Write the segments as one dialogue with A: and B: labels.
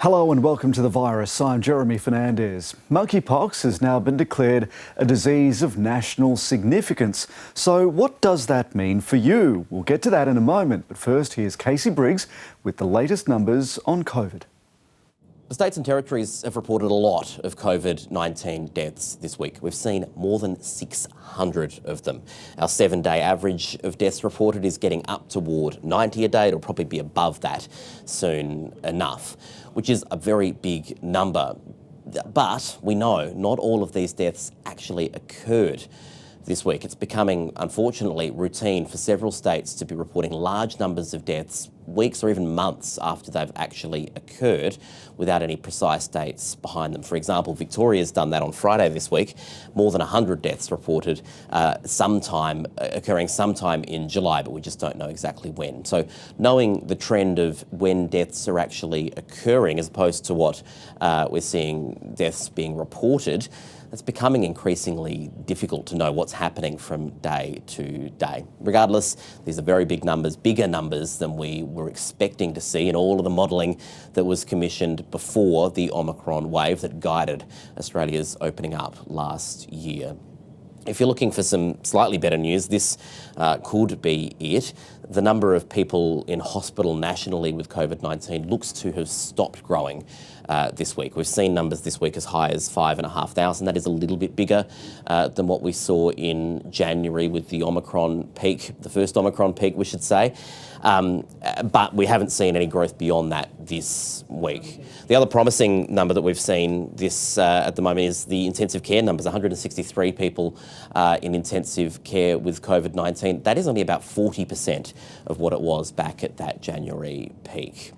A: Hello and welcome to The Virus. I'm Jeremy Fernandez. Monkeypox has now been declared a disease of national significance. So what does that mean for you? We'll get to that in a moment. But first, here's Casey Briggs with the latest numbers on COVID.
B: The states and territories have reported a lot of COVID-19 deaths this week. We've seen more than 600 of them. Our 7-day average of deaths reported is getting up toward 90 a day. It'll probably be above that soon enough, which is a very big number. But we know not all of these deaths actually occurred this week. It's becoming, unfortunately, routine for several states to be reporting large numbers of deaths weeks or even months after they've actually occurred without any precise dates behind them. For example, Victoria's done that on Friday this week. More than 100 deaths reported occurring sometime in July, but we just don't know exactly when. So knowing the trend of when deaths are actually occurring as opposed to what we're seeing deaths being reported, it's becoming increasingly difficult to know what's happening from day to day. Regardless, these are very big numbers, bigger numbers than we were expecting to see in all of the modelling that was commissioned before the Omicron wave that guided Australia's opening up last year. If you're looking for some slightly better news, this could be it. The number of people in hospital nationally with COVID-19 looks to have stopped growing this week. We've seen numbers this week as high as 5,500. That is a little bit bigger than what we saw in January with the Omicron peak, the first Omicron peak, we should say. But we haven't seen any growth beyond that this week. The other promising number that we've seen this at the moment is the intensive care numbers, 163 people in intensive care with COVID-19. That is only about 40% of what it was back at that January peak.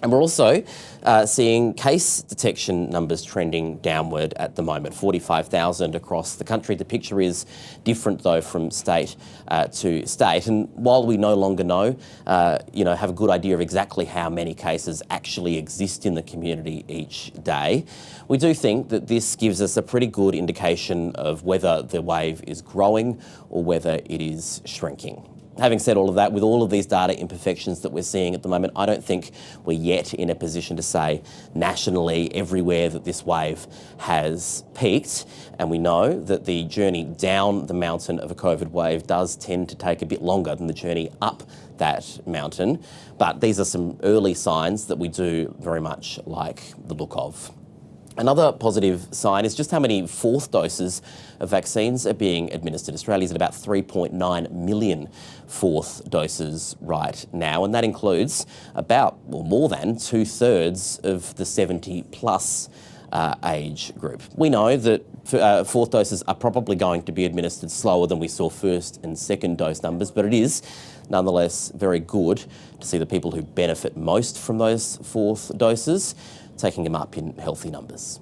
B: And we're also seeing case detection numbers trending downward at the moment, 45,000 across the country. The picture is different, though, from state to state. And while we no longer know, have a good idea of exactly how many cases actually exist in the community each day, we do think that this gives us a pretty good indication of whether the wave is growing or whether it is shrinking. Having said all of that, with all of these data imperfections that we're seeing at the moment, I don't think we're yet in a position to say nationally everywhere that this wave has peaked. And we know that the journey down the mountain of a COVID wave does tend to take a bit longer than the journey up that mountain. But these are some early signs that we do very much like the look of. Another positive sign is just how many fourth doses of vaccines are being administered. Australia's at about 3.9 million fourth doses right now, and that includes more than 2/3 of the 70-plus age group. We know that fourth doses are probably going to be administered slower than we saw first and second dose numbers, but it is nonetheless very good to see the people who benefit most from those fourth doses taking them up in healthy numbers.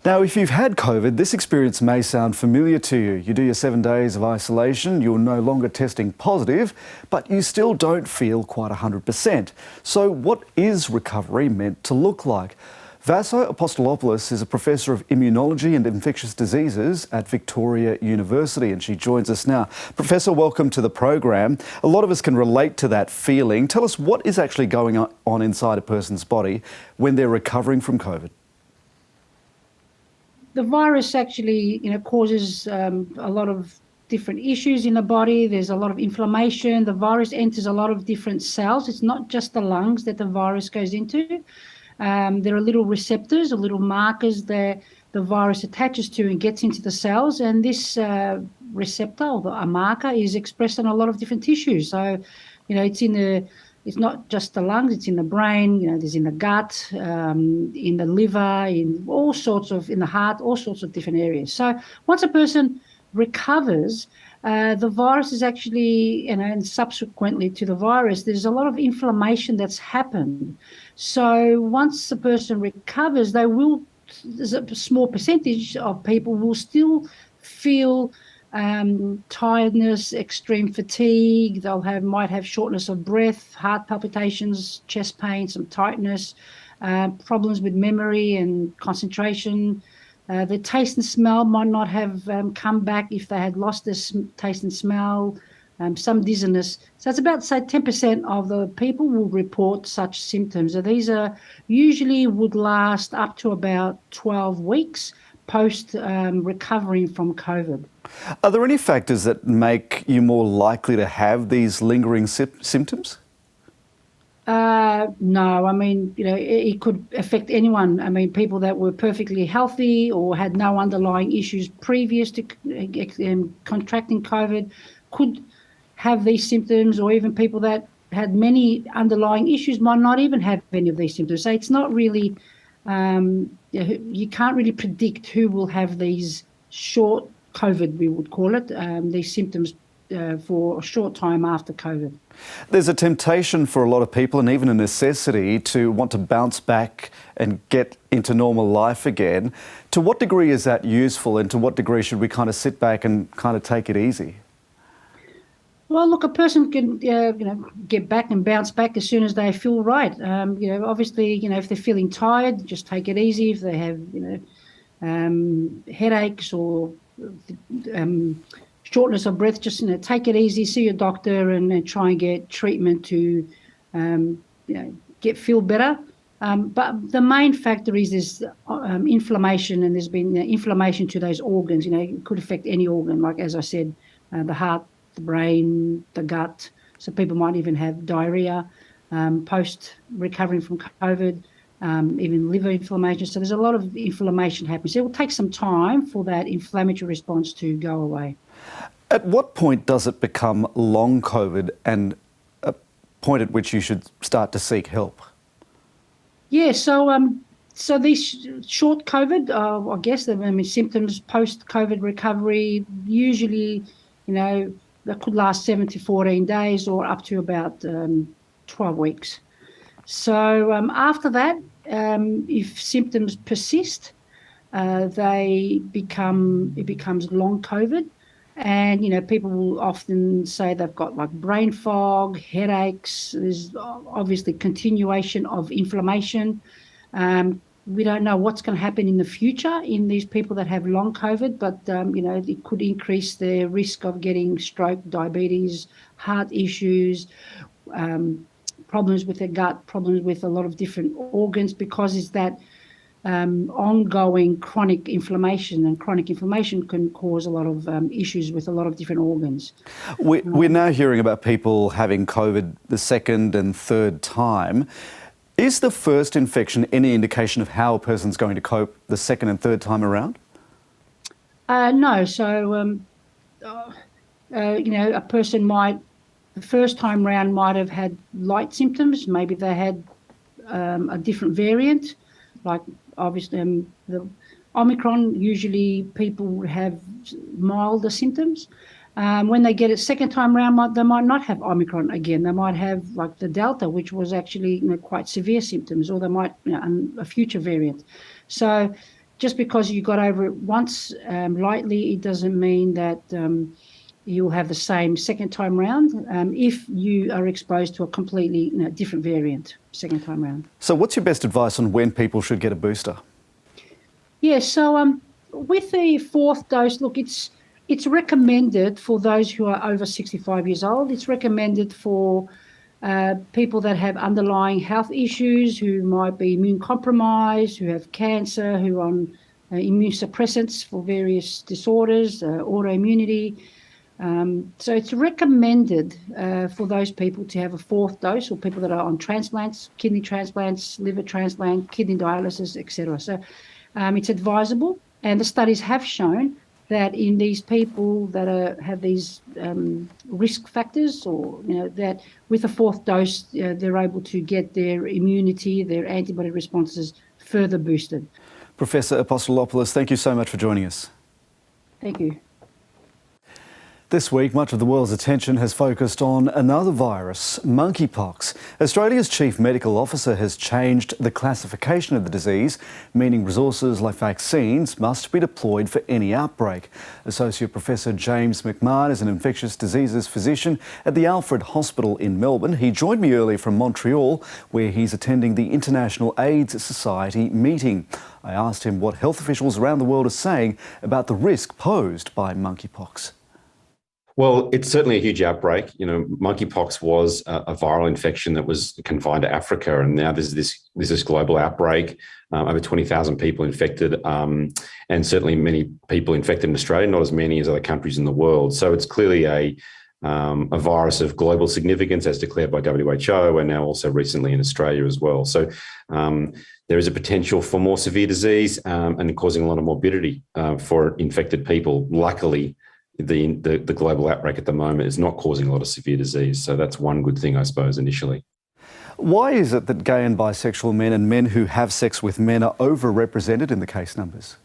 A: Now, if you've had COVID, this experience may sound familiar to you. You do your 7 days of isolation, you're no longer testing positive, but you still don't feel quite 100%. So what is recovery meant to look like? Vaso Apostolopoulos is a professor of immunology and infectious diseases at Victoria University, and she joins us now. Professor, welcome to the program. A lot of us can relate to that feeling. Tell us what is actually going on inside a person's body when they're recovering from COVID.
C: The virus actually, causes a lot of different issues in the body. There's a lot of inflammation. The virus enters a lot of different cells. It's not just the lungs that the virus goes into. There are little receptors or little markers that the virus attaches to and gets into the cells. And this receptor or a marker is expressed in a lot of different tissues. So, it's not just the lungs, it's in the brain, there's in the gut, in the liver, in the heart, all sorts of different areas. So once a person recovers, the virus is actually, and subsequently to the virus, there's a lot of inflammation that's happened. So once the person recovers, there's a small percentage of people will still feel tiredness, extreme fatigue. Might have shortness of breath, heart palpitations, chest pain, some tightness, problems with memory and concentration. The taste and smell might not have come back if they had lost their taste and smell. some dizziness. So it's about, say, 10% of the people will report such symptoms. So these are usually would last up to about 12 weeks post recovering from COVID.
A: Are there any factors that make you more likely to have these lingering symptoms?
C: No, I mean, it could affect anyone. I mean, people that were perfectly healthy or had no underlying issues previous to contracting COVID could have these symptoms, or even people that had many underlying issues might not even have any of these symptoms. So it's not really, you can't really predict who will have these short COVID, we would call it, these symptoms for a short time after COVID.
A: There's a temptation for a lot of people, and even a necessity, to want to bounce back and get into normal life again. To what degree is that useful, and to what degree should we kind of sit back and kind of take it easy?
C: Well, look, a person can, get back and bounce back as soon as they feel right. Obviously, if they're feeling tired, just take it easy. If they have, headaches or shortness of breath, just take it easy, see your doctor, and try and get treatment to feel better. But the main factor is this inflammation, and there's been inflammation to those organs. It could affect any organ, like as I said, the heart, the brain, the gut. So people might even have diarrhea post recovering from COVID, even liver inflammation. So there's a lot of inflammation happening. So it will take some time for that inflammatory response to go away.
A: At what point does it become long COVID, and a point at which you should start to seek help?
C: Yeah, so these short COVID, I guess, symptoms post-COVID recovery, usually, that could last 7 to 14 days or up to about 12 weeks. So after that, if symptoms persist, it becomes long COVID. And, people will often say they've got like brain fog, headaches. There's obviously continuation of inflammation. We don't know what's going to happen in the future in these people that have long COVID, but, it could increase their risk of getting stroke, diabetes, heart issues, problems with their gut, problems with a lot of different organs, because it's that ongoing chronic inflammation, and chronic inflammation can cause a lot of issues with a lot of different organs.
A: We're now hearing about people having COVID the second and third time. Is the first infection any indication of how a person's going to cope the second and third time around?
C: No. So, a person the first time round might have had light symptoms. Maybe they had a different variant, like obviously the Omicron. Usually people have milder symptoms. When they get it second time round, they might not have Omicron again. They might have like the Delta, which was actually quite severe symptoms, or they might a future variant. So just because you got over it once lightly, it doesn't mean that you'll have the same second time round if you are exposed to a completely different variant second time round.
A: So what's your best advice on when people should get a booster?
C: Yeah, so with the fourth dose, look, it's recommended for those who are over 65 years old. It's recommended for people that have underlying health issues, who might be immune compromised, who have cancer, who are on immune suppressants for various disorders, autoimmunity. So it's recommended for those people to have a fourth dose, or people that are on transplants, kidney transplants, liver transplant, kidney dialysis, etc. So it's advisable, and the studies have shown that in these people that have these risk factors, or that with a fourth dose, they're able to get their immunity, their antibody responses further boosted.
A: Professor Apostolopoulos, thank you so much for joining us.
C: Thank you.
A: This week, much of the world's attention has focused on another virus, monkeypox. Australia's Chief Medical Officer has changed the classification of the disease, meaning resources like vaccines must be deployed for any outbreak. Associate Professor James McMahon is an infectious diseases physician at the Alfred Hospital in Melbourne. He joined me earlier from Montreal, where he's attending the International AIDS Society meeting. I asked him what health officials around the world are saying about the risk posed by monkeypox.
D: Well, it's certainly a huge outbreak. You know, monkeypox was a viral infection that was confined to Africa, and now there's this global outbreak. Over 20,000 people infected, and certainly many people infected in Australia, not as many as other countries in the world. So it's clearly a virus of global significance, as declared by WHO, and now also recently in Australia as well. So there is a potential for more severe disease and causing a lot of morbidity for infected people. Luckily, the global outbreak at the moment is not causing a lot of severe disease. So that's one good thing, I suppose, initially.
A: Why is it that gay and bisexual men and men who have sex with men are overrepresented in the case numbers?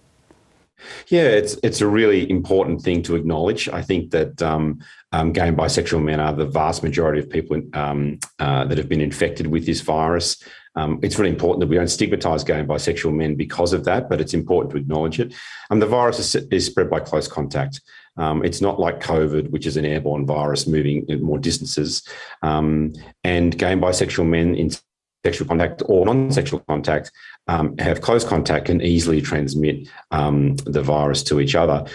D: Yeah, it's a really important thing to acknowledge. I think that gay and bisexual men are the vast majority of people that have been infected with this virus. It's really important that we don't stigmatise gay and bisexual men because of that, but it's important to acknowledge it. The virus is spread by close contact. It's not like COVID, which is an airborne virus moving in more distances. And gay and bisexual men in sexual contact or non-sexual contact have close contact, can easily transmit the virus to each other.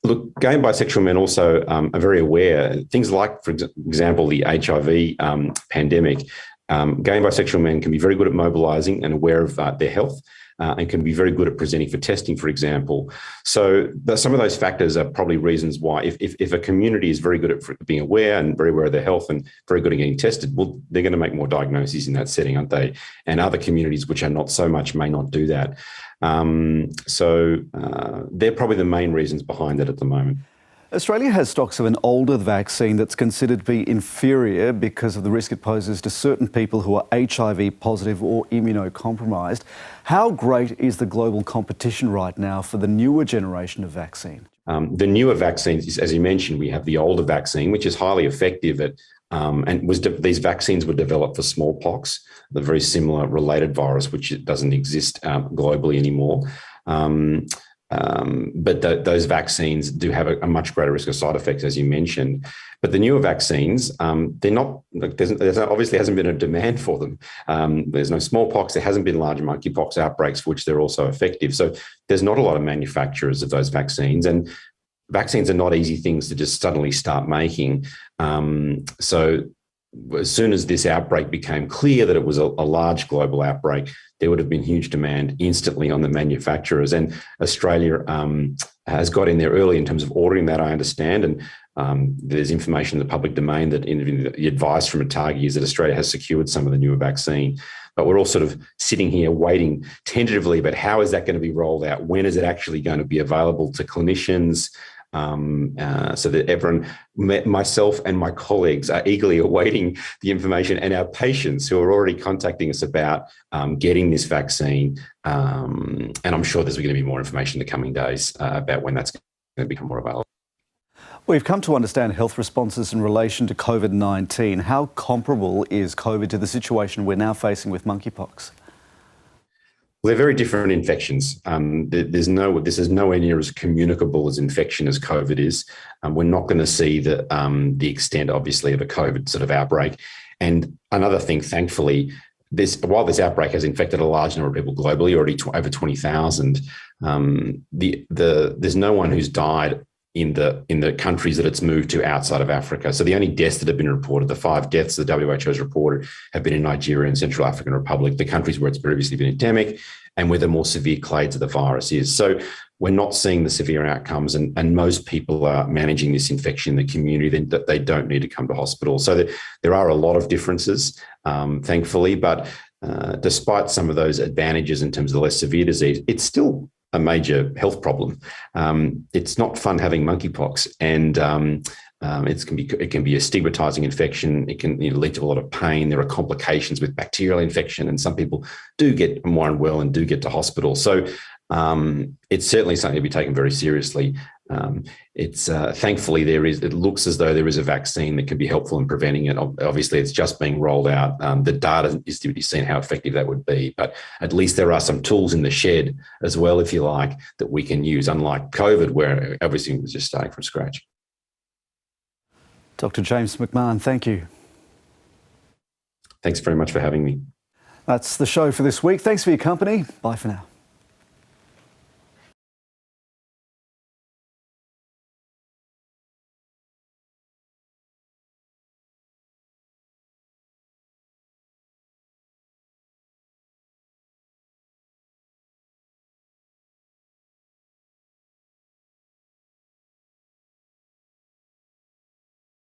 D: Look, gay and bisexual men also are very aware. Things like, for example, the HIV pandemic. Gay and bisexual men can be very good at mobilising and aware of their health. And can be very good at presenting for testing, for example. So some of those factors are probably reasons why if a community is very good at being aware and very aware of their health and very good at getting tested, well, they're going to make more diagnoses in that setting, aren't they? And other communities which are not so much may not do that. So they're probably the main reasons behind it at the moment.
A: Australia has stocks of an older vaccine that's considered to be inferior because of the risk it poses to certain people who are HIV positive or immunocompromised. How great is the global competition right now for the newer generation of vaccine?
D: The newer vaccines, as you mentioned, we have the older vaccine, which is highly effective at, these vaccines were developed for smallpox, the very similar related virus, which doesn't exist globally anymore. But those vaccines do have a much greater risk of side effects, as you mentioned. But the newer vaccines, they're not. There obviously hasn't been a demand for them. There's no smallpox. There hasn't been large monkeypox outbreaks for which they're also effective. So there's not a lot of manufacturers of those vaccines, and vaccines are not easy things to just suddenly start making. So as soon as this outbreak became clear that it was a large global outbreak, there would have been huge demand instantly on the manufacturers. And Australia has got in there early in terms of ordering that, I understand. And there's information in the public domain that the advice from ATAGI is that Australia has secured some of the newer vaccine. But we're all sort of sitting here waiting tentatively about how is that going to be rolled out? When is it actually going to be available to clinicians? So that everyone, myself and my colleagues, are eagerly awaiting the information, and our patients who are already contacting us about getting this vaccine. And I'm sure there's going to be more information in the coming days about when that's going to become more available.
A: We've come to understand health responses in relation to COVID-19. How comparable is COVID to the situation we're now facing with monkeypox?
D: Well, they're very different infections. This is nowhere near as communicable as infection as COVID is. We're not going to see the extent, obviously, of a COVID sort of outbreak. And another thing, thankfully, while this outbreak has infected a large number of people globally, already over 20,000, there's no one who's died in the countries that it's moved to outside of Africa. So the only deaths that have been reported, the 5 deaths the WHO has reported, have been in Nigeria and Central African Republic, the countries where it's previously been endemic and where the more severe clades of the virus is. So we're not seeing the severe outcomes, and most people are managing this infection in the community, that they don't need to come to hospital. So there are a lot of differences, thankfully, but despite some of those advantages in terms of the less severe disease, it's still a major health problem. It's not fun having monkeypox, and it can be a stigmatizing infection. It can lead to a lot of pain. There are complications with bacterial infection, and some people do get more unwell and do get to hospital. So it's certainly something to be taken very seriously. Thankfully it looks as though there is a vaccine that can be helpful in preventing it. Obviously, it's just being rolled out. The data is to be seen how effective that would be, but at least there are some tools in the shed as well, if you like, that we can use, unlike COVID, where everything was just starting from scratch.
A: Dr. James McMahon, thank you.
D: Thanks very much for having me.
A: That's the show for this week. Thanks for your company. Bye for now.